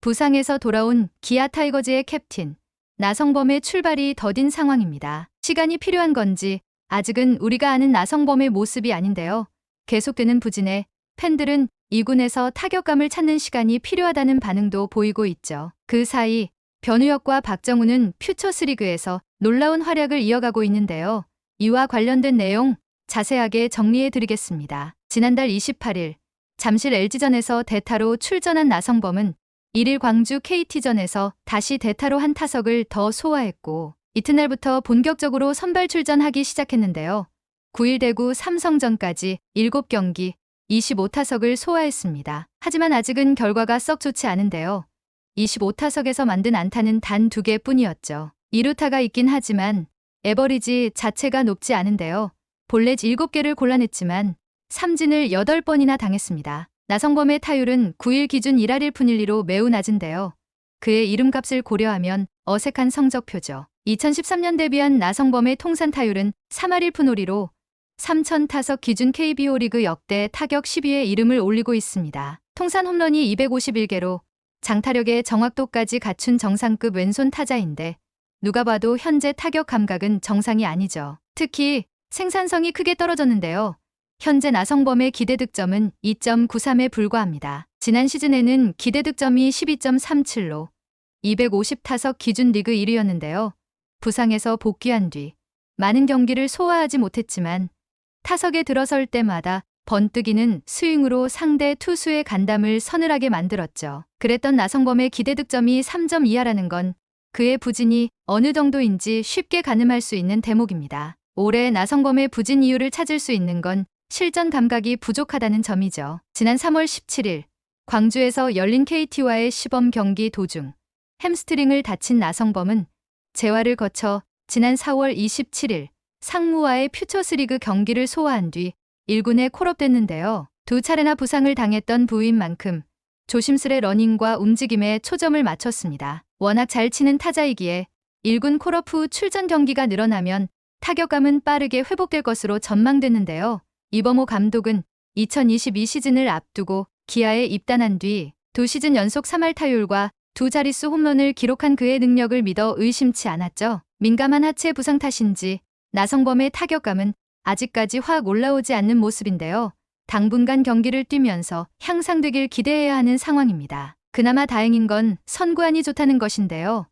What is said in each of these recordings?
부상에서 돌아온 기아 타이거즈의 캡틴 나성범의 출발이 더딘 상황입니다. 시간이 필요한 건지 아직은 우리가 아는 나성범의 모습이 아닌데요. 계속되는 부진에 팬들은 2군에서 타격감을 찾는 시간이 필요하다는 반응도 보이고 있죠. 그 사이 변우혁과 박정우는 퓨처스리그에서 놀라운 활약을 이어가고 있는데요. 이와 관련된 내용 자세하게 정리해 드리겠습니다. 지난달 28일 잠실 LG전에서 대타로 출전한 나성범은 1일 광주 KT전에서 다시 대타로 한 타석을 더 소화했고 이튿날부터 본격적으로 선발 출전하기 시작했는데요. 9일 대구 삼성전까지 7경기 25타석을 소화했습니다. 하지만 아직은 결과가 썩 좋지 않은데요. 25타석에서 만든 안타는 단 2개뿐이었죠. 2루타가 있긴 하지만 에버리지 자체가 높지 않은데요. 본래 7개를 골라냈지만 삼진을 8번이나 당했습니다. 나성범의 타율은 9일 기준 1할 1푼 1리로 매우 낮은데요. 그의 이름값을 고려하면 어색한 성적표죠. 2013년 데뷔한 나성범의 통산 타율은 3할 1푼 5리로 3000타석 기준 KBO 리그 역대 타격 10위에 이름을 올리고 있습니다. 통산 홈런이 251개로 장타력의 정확도까지 갖춘 정상급 왼손 타자인데 누가 봐도 현재 타격 감각은 정상이 아니죠. 특히 생산성이 크게 떨어졌는데요. 현재 나성범의 기대 득점은 2.93에 불과합니다. 지난 시즌에는 기대 득점이 12.37로 250타석 기준 리그 1위였는데요. 부상에서 복귀한 뒤 많은 경기를 소화하지 못했지만 타석에 들어설 때마다 번뜩이는 스윙으로 상대 투수의 간담을 서늘하게 만들었죠. 그랬던 나성범의 기대 득점이 3점 이하라는 건 그의 부진이 어느 정도인지 쉽게 가늠할 수 있는 대목입니다. 올해 나성범의 부진 이유를 찾을 수 있는 건 실전 감각이 부족하다는 점이죠. 지난 3월 17일 광주에서 열린 KT와의 시범 경기 도중 햄스트링을 다친 나성범은 재활을 거쳐 지난 4월 27일 상무와의 퓨처스리그 경기를 소화한 뒤 1군에 콜업됐는데요. 2차례나 부상을 당했던 부위인 만큼 조심스레 러닝과 움직임에 초점을 맞췄습니다. 워낙 잘 치는 타자이기에 1군 콜업 후 출전 경기가 늘어나면 타격감은 빠르게 회복될 것으로 전망됐는데요. 이범호 감독은 2022 시즌을 앞두고 기아에 입단한 뒤 2시즌 연속 3할 타율과 2자릿수 홈런을 기록한 그의 능력을 믿어 의심치 않았죠. 민감한 하체 부상 탓인지 나성범의 타격감은 아직까지 확 올라오지 않는 모습인데요. 당분간 경기를 뛰면서 향상되길 기대해야 하는 상황입니다. 그나마 다행인 건 선구안이 좋다는 것인데요.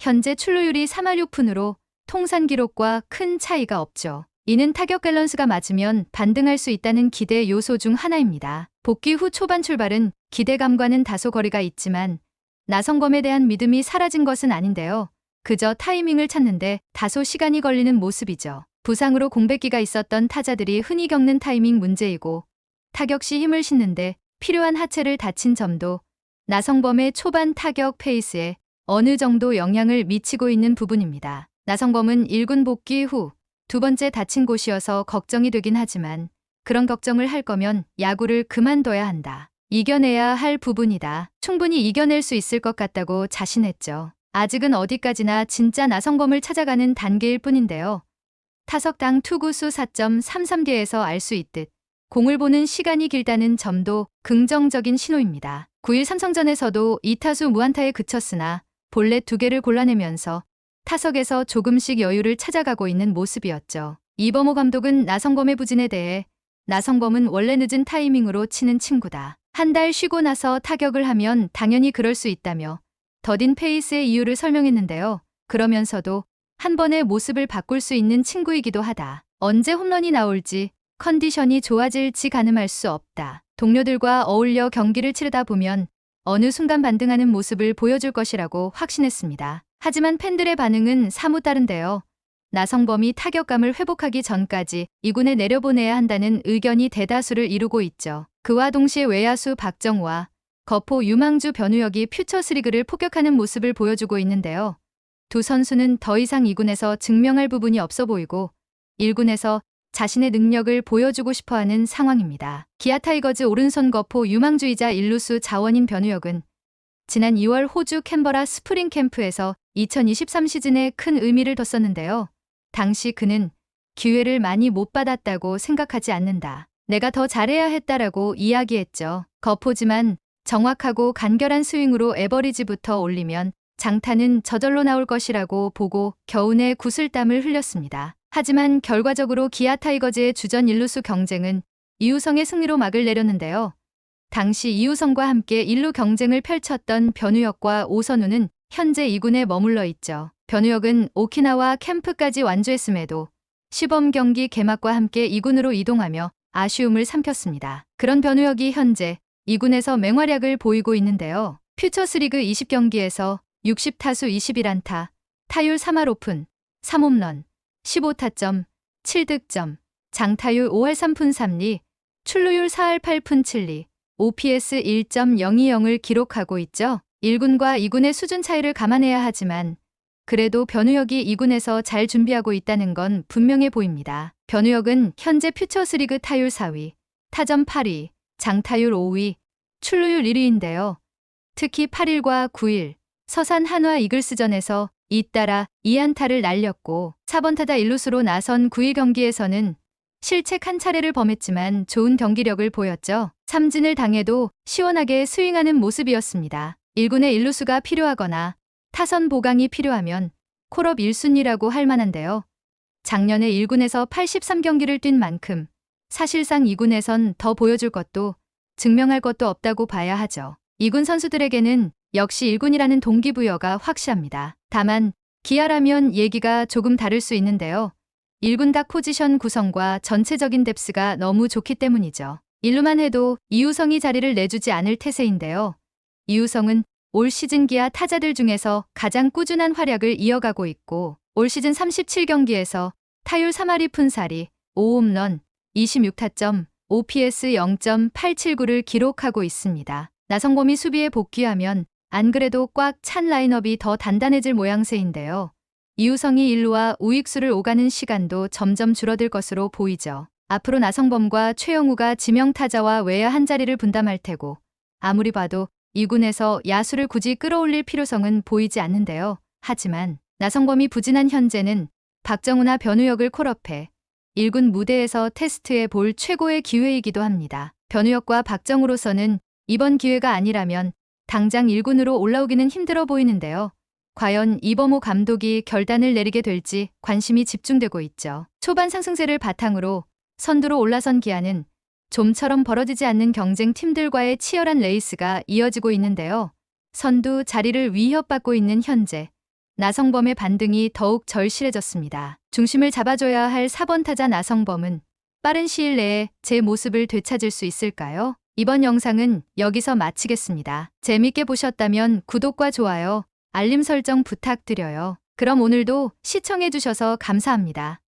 현재 출루율이 3할 6푼으로 통산 기록과 큰 차이가 없죠. 이는 타격 밸런스가 맞으면 반등할 수 있다는 기대 요소 중 하나입니다. 복귀 후 초반 출발은 기대감과는 다소 거리가 있지만 나성범에 대한 믿음이 사라진 것은 아닌데요. 그저 타이밍을 찾는데 다소 시간이 걸리는 모습이죠. 부상으로 공백기가 있었던 타자들이 흔히 겪는 타이밍 문제이고 타격 시 힘을 싣는데 필요한 하체를 다친 점도 나성범의 초반 타격 페이스에 어느 정도 영향을 미치고 있는 부분입니다. 나성범은 1군 복귀 후 2번째 다친 곳이어서 걱정이 되긴 하지만 그런 걱정을 할 거면 야구를 그만둬야 한다. 이겨내야 할 부분이다. 충분히 이겨낼 수 있을 것 같다고 자신했죠. 아직은 어디까지나 진짜 나성범을 찾아가는 단계일 뿐인데요. 타석당 투구수 4.33개에서 알 수 있듯 공을 보는 시간이 길다는 점도 긍정적인 신호입니다. 9일 삼성전에서도 2타수 무안타에 그쳤으나 볼넷 2개를 골라내면서 타석에서 조금씩 여유를 찾아가고 있는 모습이었죠. 이범호 감독은 나성범의 부진에 대해 나성범은 원래 늦은 타이밍으로 치는 친구다. 한 달 쉬고 나서 타격을 하면 당연히 그럴 수 있다며 더딘 페이스의 이유를 설명했는데요. 그러면서도 한 번의 모습을 바꿀 수 있는 친구이기도 하다. 언제 홈런이 나올지 컨디션이 좋아질지 가늠할 수 없다. 동료들과 어울려 경기를 치르다 보면 어느 순간 반등하는 모습을 보여줄 것이라고 확신했습니다. 하지만 팬들의 반응은 사뭇 다른데요. 나성범이 타격감을 회복하기 전까지 2군에 내려보내야 한다는 의견이 대다수를 이루고 있죠. 그와 동시에 외야수 박정우와 거포 유망주 변우혁이 퓨처스리그를 폭격하는 모습을 보여주고 있는데요. 두 선수는 더 이상 2군에서 증명할 부분이 없어 보이고 1군에서 자신의 능력을 보여주고 싶어하는 상황입니다. 기아 타이거즈 오른손 거포 유망주이자 일루수 자원인 변우혁은 지난 2월 호주 캔버라 스프링 캠프에서 2023 시즌에 큰 의미를 뒀었는데요. 당시 그는 기회를 많이 못 받았다고 생각하지 않는다. 내가 더 잘해야 했다라고 이야기했죠. 거포지만 정확하고 간결한 스윙으로 에버리지부터 올리면 장타는 저절로 나올 것이라고 보고 겨우내 구슬땀을 흘렸습니다. 하지만 결과적으로 기아 타이거즈의 주전 1루수 경쟁은 이우성의 승리로 막을 내렸는데요. 당시 이우성과 함께 1루 경쟁을 펼쳤던 변우혁과 오선우는 현재 2군에 머물러 있죠. 변우혁은 오키나와 캠프까지 완주했음에도 시범 경기 개막과 함께 2군으로 이동하며 아쉬움을 삼켰습니다. 그런 변우혁이 현재 2군에서 맹활약을 보이고 있는데요. 퓨처스리그 20경기에서 60타수 21안타, 타율 3할 오픈, 3홈런, 15타점, 7득점, 장타율 5할 3푼 3리, 출루율 4할 8푼 7리, OPS 1.020을 기록하고 있죠. 1군과 2군의 수준 차이를 감안해야 하지만 그래도 변우혁이 2군에서 잘 준비하고 있다는 건 분명해 보입니다. 변우혁은 현재 퓨처스리그 타율 4위, 타점 8위, 장타율 5위, 출루율 1위인데요. 특히 8일과 9일 서산 한화 이글스전에서 잇따라 2안타를 날렸고 4번 타자 1루수로 나선 9일 경기에서는 실책 한 차례를 범했지만 좋은 경기력을 보였죠. 삼진을 당해도 시원하게 스윙하는 모습이었습니다. 1군의 1루수가 필요하거나 타선 보강이 필요하면 콜업 1순위라고 할 만한데요. 작년에 1군에서 83경기를 뛴 만큼 사실상 2군에선 더 보여줄 것도 증명할 것도 없다고 봐야 하죠. 2군 선수들에게는 역시 1군이라는 동기부여가 확실합니다. 다만 기아라면 얘기가 조금 다를 수 있는데요. 1군 각 포지션 구성과 전체적인 뎁스가 너무 좋기 때문이죠. 1루만 해도 이우성이 자리를 내주지 않을 태세인데요. 이우성은 올 시즌 기아 타자들 중에서 가장 꾸준한 활약을 이어가고 있고 올 시즌 37경기에서 타율 3할 2푼 4리, 5홈런, 26타점, OPS 0.879를 기록하고 있습니다. 나성범이 수비에 복귀하면 안 그래도 꽉 찬 라인업이 더 단단해질 모양새인데요. 이우성이 1루와 우익수를 오가는 시간도 점점 줄어들 것으로 보이죠. 앞으로 나성범과 최영우가 지명타자와 외야 한 자리를 분담할 테고 아무리 봐도 2군에서 야수를 굳이 끌어올릴 필요성은 보이지 않는데요. 하지만 나성범이 부진한 현재는 박정우나 변우혁을 콜업해 1군 무대에서 테스트해 볼 최고의 기회이기도 합니다. 변우혁과 박정우로서는 이번 기회가 아니라면 당장 1군으로 올라오기는 힘들어 보이는데요. 과연 이범호 감독이 결단을 내리게 될지 관심이 집중되고 있죠. 초반 상승세를 바탕으로 선두로 올라선 기아는 좀처럼 벌어지지 않는 경쟁 팀들과의 치열한 레이스가 이어지고 있는데요. 선두 자리를 위협받고 있는 현재 나성범의 반등이 더욱 절실해졌습니다. 중심을 잡아줘야 할 4번 타자 나성범은 빠른 시일 내에 제 모습을 되찾을 수 있을까요? 이번 영상은 여기서 마치겠습니다. 재밌게 보셨다면 구독과 좋아요, 알림 설정 부탁드려요. 그럼 오늘도 시청해주셔서 감사합니다.